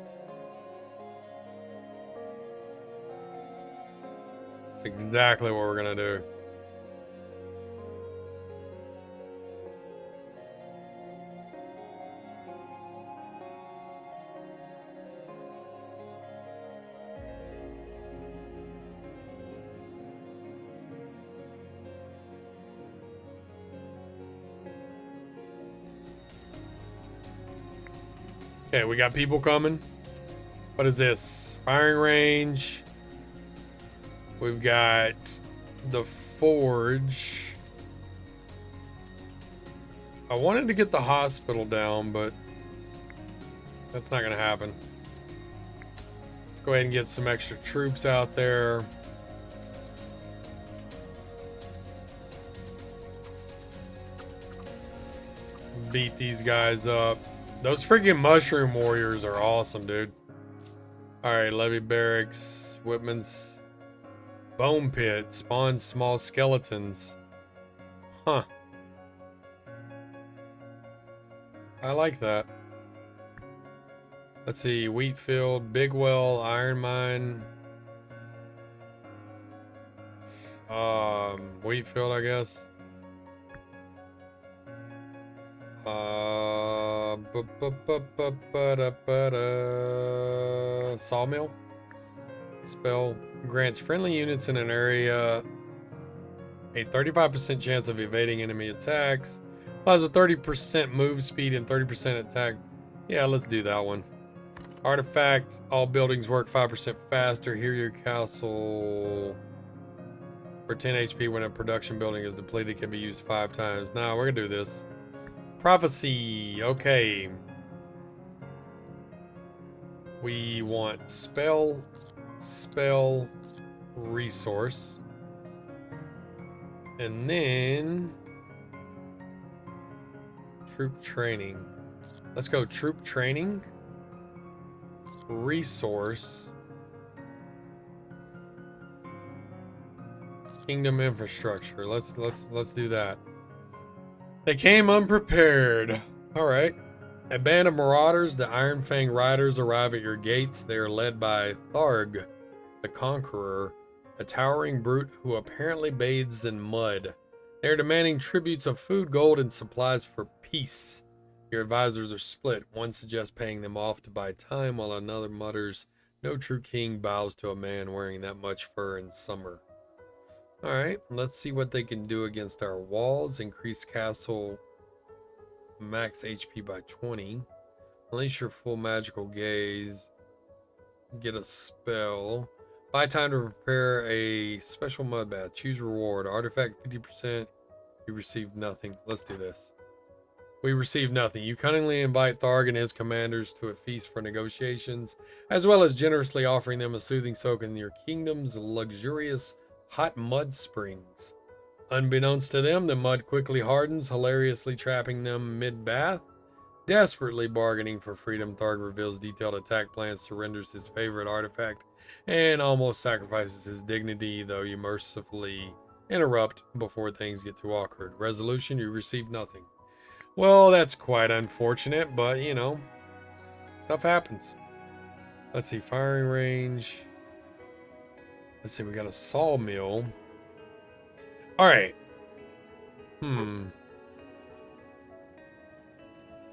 That's exactly what we're gonna do. Okay, we got people coming. What is this? Firing range. We've got the forge. I wanted to get the hospital down, but that's not gonna happen. Let's go ahead and get some extra troops out there. Beat these guys up. Those freaking mushroom warriors are awesome, dude. Alright, levy barracks. Whitman's bone pit. Spawns small skeletons. Huh. I like that. Let's see. Wheat field. Big well. Iron mine. Wheat field, I guess. Sawmill. Spell grants friendly units in an area a 35% chance of evading enemy attacks. Allows a 30% move speed and 30% attack. Yeah, let's do that one. Artifact. All buildings work 5% faster. Here your castle for 10 HP when a production building is depleted can be used 5 times. Nah, we're gonna do this. Prophecy. Okay. We want spell, resource. And then troop training. Let's go troop training. Resource. Kingdom infrastructure. Let's do that. They came unprepared. All right. A band of marauders, the Iron Fang Riders, arrive at your gates. They are led by Tharg, the Conqueror. a towering brute who apparently bathes in mud. They are demanding tributes of food, gold, and supplies for peace. Your advisors are split. One suggests paying them off to buy time, while another mutters, no true king bows to a man wearing that much fur in summer. Alright, let's see what they can do against our walls. Increase castle max HP by 20. Unleash your full magical gaze. Get a spell. Buy time to prepare a special mud bath. Choose reward. Artifact 50%. You receive nothing. Let's do this. We receive nothing. You cunningly invite Tharg and his commanders to a feast for negotiations, as well as generously offering them a soothing soak in your kingdom's luxurious hot mud springs. Unbeknownst to them, the mud quickly hardens, hilariously trapping them mid-bath. Desperately bargaining for freedom, Tharg reveals detailed attack plans, surrenders his favorite artifact, and almost sacrifices his dignity, though you mercifully interrupt before things get too awkward. Resolution, you receive nothing. Well, that's quite unfortunate, but you know, stuff happens. Let's see, firing range. Let's see, we got a sawmill. All right. I'm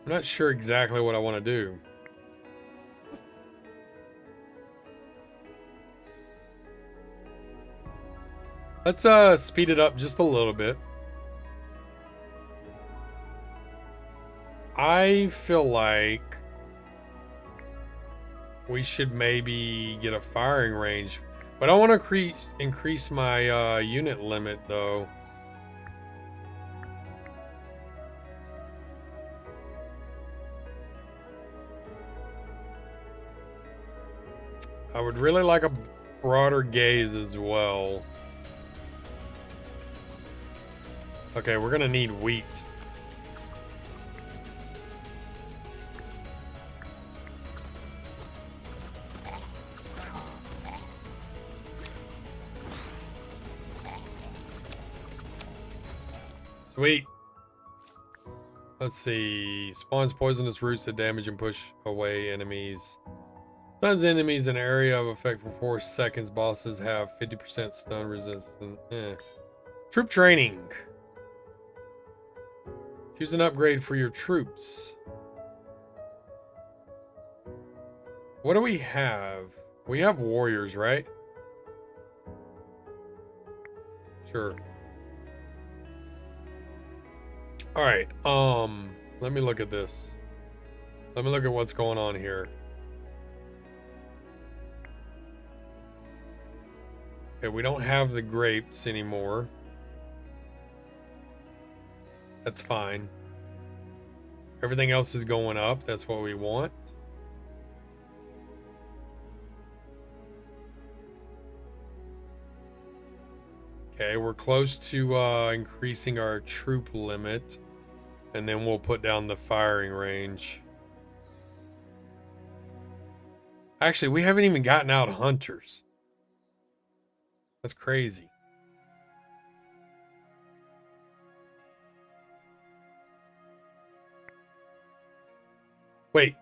not sure exactly what I want to do. Let's speed it up just a little bit. I feel like we should maybe get a firing range, but I want to increase my unit limit though. I would really like a broader gaze as well. Okay, we're gonna need wheat. Sweet. Let's see. Spawns poisonous roots that damage and push away enemies. Stuns enemies in an area of effect for 4 seconds. Bosses have 50% stun resistance. Troop training. Choose an upgrade for your troops. What do we have? We have warriors, right? Sure. All right. Let me look at this. Let me look at what's going on here. Okay, we don't have the grapes anymore. That's fine. Everything else is going up. That's what we want. Okay, we're close to increasing our troop limit, and then we'll put down the firing range. Actually, we haven't even gotten out hunters. That's crazy. Wait.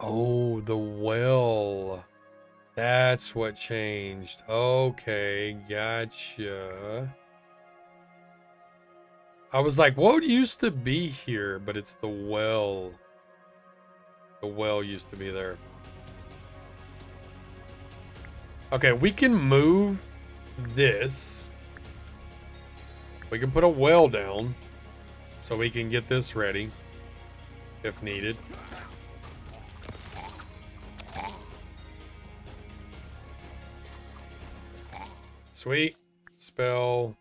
Oh, the well. That's what changed. Okay, gotcha. I was like, what used to be here? But it's the well. The well used to be there. Okay, we can move this. We can put a well down so we can get this ready if needed. Sweet. Spell.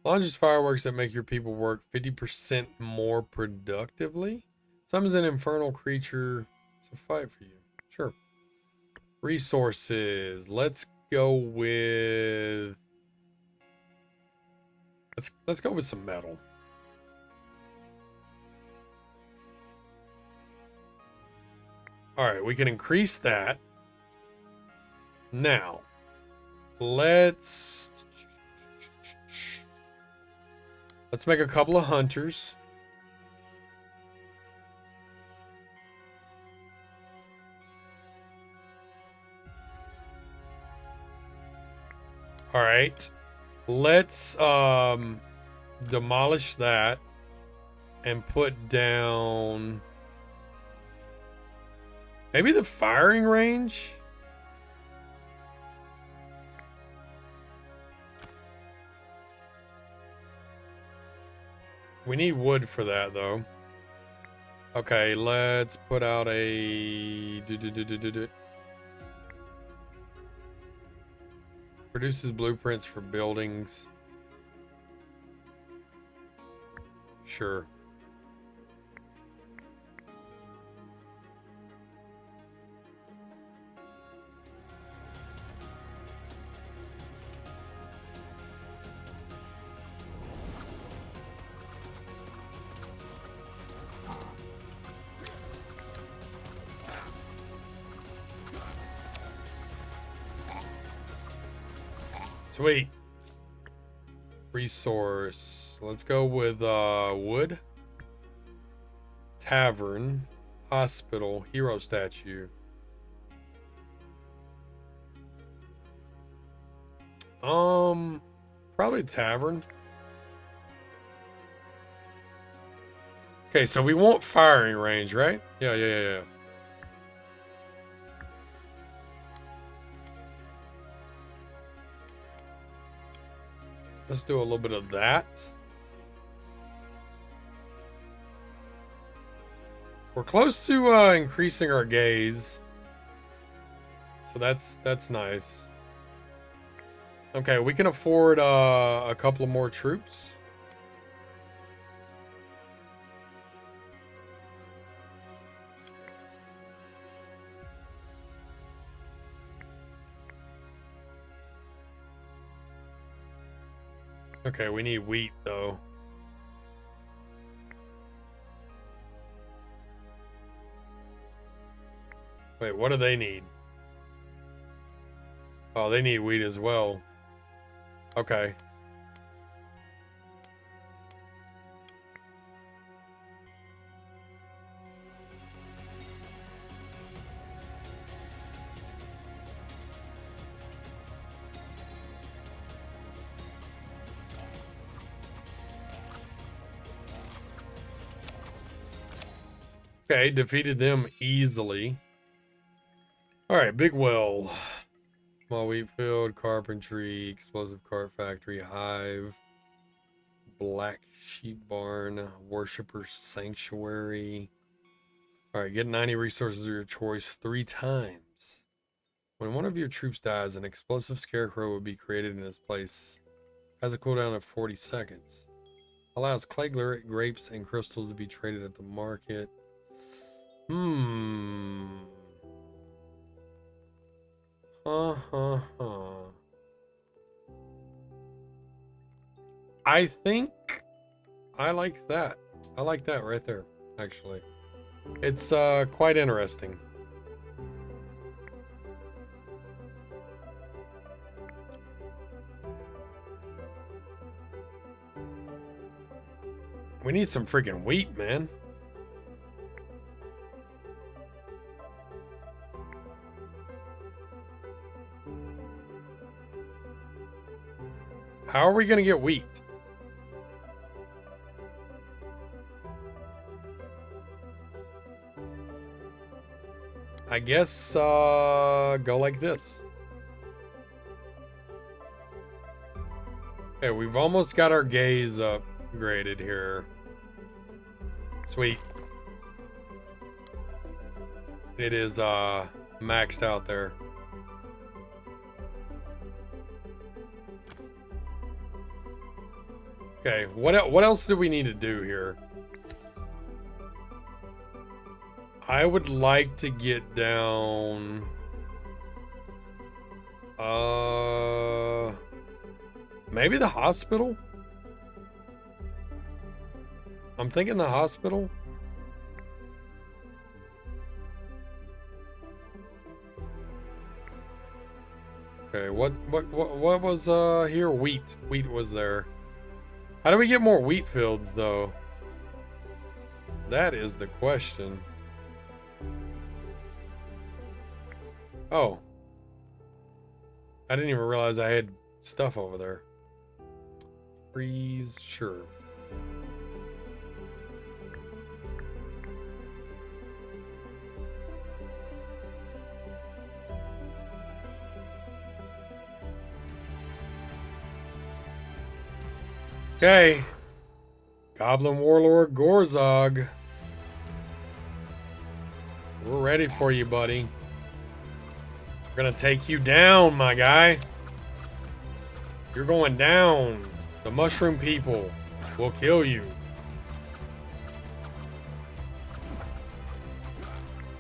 Launches fireworks that make your people work 50% more productively. Summons an infernal creature to fight for you. Sure. Resources. Let's go with... Let's go with some metal. Alright, we can increase that. Now, let's make a couple of hunters. All right. Let's demolish that and put down maybe the firing range. We need wood for that though. Okay, let's put out a produces blueprints for buildings. Sure. Sweet. Resource. Let's go with wood. Tavern. Hospital. Hero statue. Probably tavern. Okay, so we want firing range, right? Yeah. Let's do a little bit of that. We're close to increasing our gaze. So that's nice. Okay, we can afford a couple of more troops. Okay, we need wheat though. Wait, what do they need? Oh, they need wheat as well. Okay. Okay, defeated them easily. All right, big well. Small wheat field, carpentry, explosive cart factory, hive, black sheep barn, worshipper sanctuary. All right, get 90 resources of your choice 3 times. When one of your troops dies, an explosive scarecrow will be created in its place. Has a cooldown of 40 seconds. Allows clay grapes and crystals to be traded at the market. I think I like that. I like that right there, actually. It's quite interesting. We need some freaking wheat, man. How are we going to get wheat? I guess go like this. Okay, we've almost got our gaze upgraded here. Sweet. It is maxed out there. Okay, what else do we need to do here? I would like to get down maybe the hospital? I'm thinking the hospital. Okay, what was here? Wheat. Wheat was there. How do we get more wheat fields though? That is the question. Oh. I didn't even realize I had stuff over there. Trees, sure. Okay. Goblin Warlord Gorzog. We're ready for you, buddy. We're gonna take you down, my guy. You're going down. The mushroom people will kill you.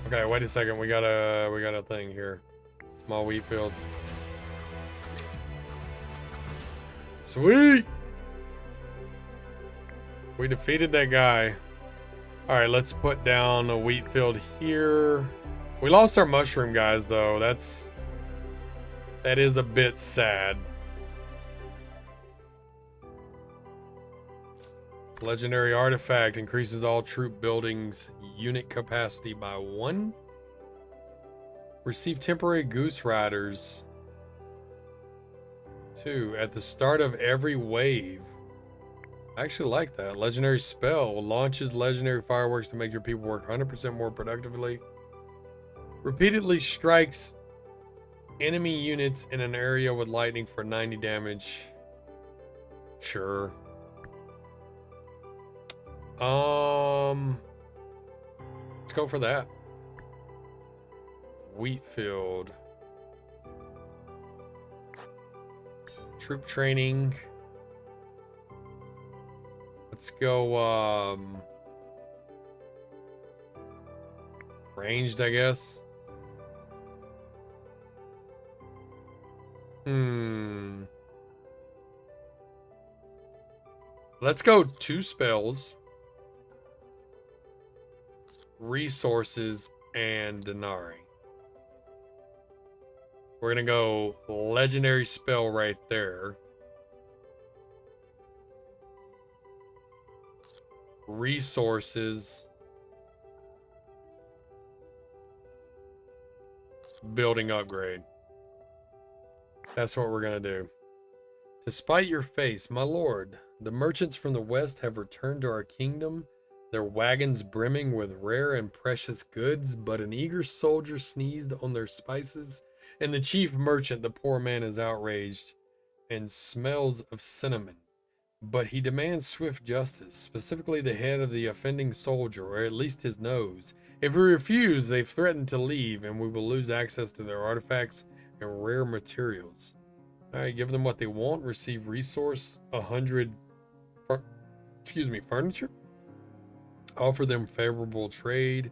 Okay, wait a second. We got a thing here. Small wheat field. Sweet. We defeated that guy. All right, let's put down a wheat field here. We lost our mushroom guys, though. That is a bit sad. Legendary artifact increases all troop buildings unit capacity by 1. Receive temporary goose riders 2 at the start of every wave. I actually like that. Legendary spell launches legendary fireworks to make your people work 100% more productively. Repeatedly strikes enemy units in an area with lightning for 90 damage. Sure. Let's go for that. Wheatfield. Troop training. Let's go, ranged, I guess. Let's go 2 spells. Resources and Denari. We're gonna go legendary spell right there. Resources. Building upgrade. That's what we're gonna do. Despite your face, my lord, the merchants from the west have returned to our kingdom, their wagons brimming with rare and precious goods, but an eager soldier sneezed on their spices, and the chief merchant, the poor man, is outraged and smells of cinnamon. But he demands swift justice, specifically the head of the offending soldier, or at least his nose. If we refuse, they've threatened to leave, and we will lose access to their artifacts and rare materials. Alright, give them what they want. Receive resource 100 furniture. Offer them favorable trade.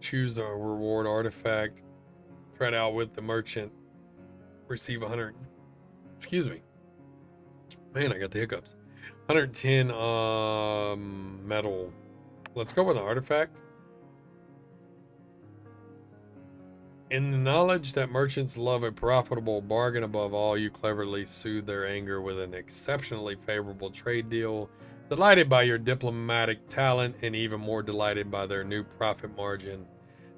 Choose a reward artifact. Trade out with the merchant. Receive 100. Man, I got the hiccups. 110 metal. Let's go with an artifact. In the knowledge that merchants love a profitable bargain above all, you cleverly soothe their anger with an exceptionally favorable trade deal. Delighted by your diplomatic talent and even more delighted by their new profit margin,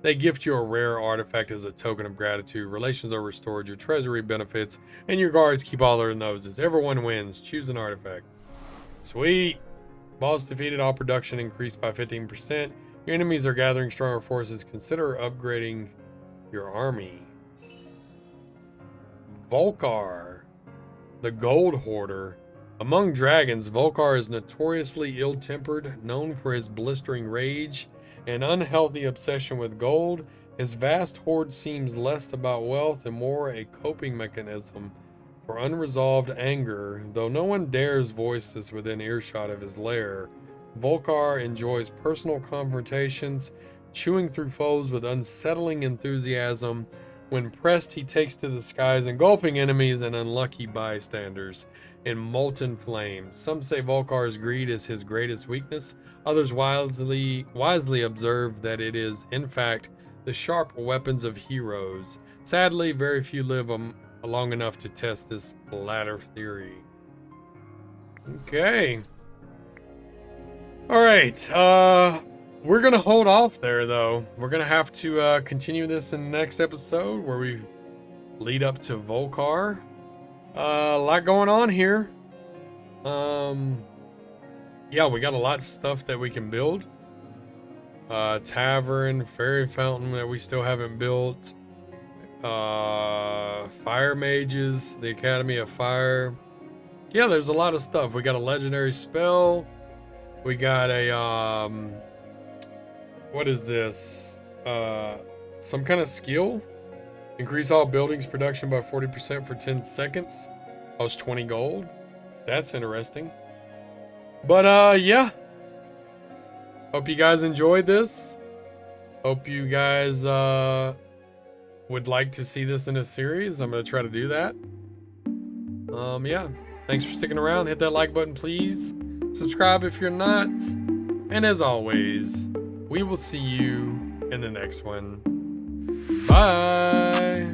they gift you a rare artifact as a token of gratitude. Relations are restored, your treasury benefits, and your guards keep all their noses. Everyone wins. Choose an artifact. Sweet. Boss defeated, all production increased by 15%. Your enemies are gathering stronger forces. Consider upgrading your army. Volkar, the Gold Hoarder. Among dragons, Volkar is notoriously ill-tempered, known for his blistering rage and unhealthy obsession with gold. His vast hoard seems less about wealth and more a coping mechanism for unresolved anger. Though no one dares voice this within earshot of his lair, Volkar enjoys personal confrontations, chewing through foes with unsettling enthusiasm. When pressed, he takes to the skies, engulfing enemies and unlucky bystanders in molten flames. Some say Volkar's greed is his greatest weakness. Others wisely observe that it is, in fact, the sharp weapons of heroes. Sadly, very few live long enough to test this latter theory. Okay. All right. We're going to hold off there, though. We're going to have to continue this in the next episode where we lead up to Volkar. A lot going on here. Yeah, we got a lot of stuff that we can build. Tavern, fairy fountain that we still haven't built. Fire mages, the Academy of Fire. Yeah, there's a lot of stuff. We got a legendary spell. We got a what is this? Some kind of skill. Increase all buildings production by 40% for 10 seconds. Cost 20 gold. That's interesting. But yeah. Hope you guys enjoyed this. Hope you guys would like to see this in a series. I'm gonna try to do that. Yeah. Thanks for sticking around. Hit that like button, please. Subscribe if you're not. And as always, we will see you in the next one. Bye.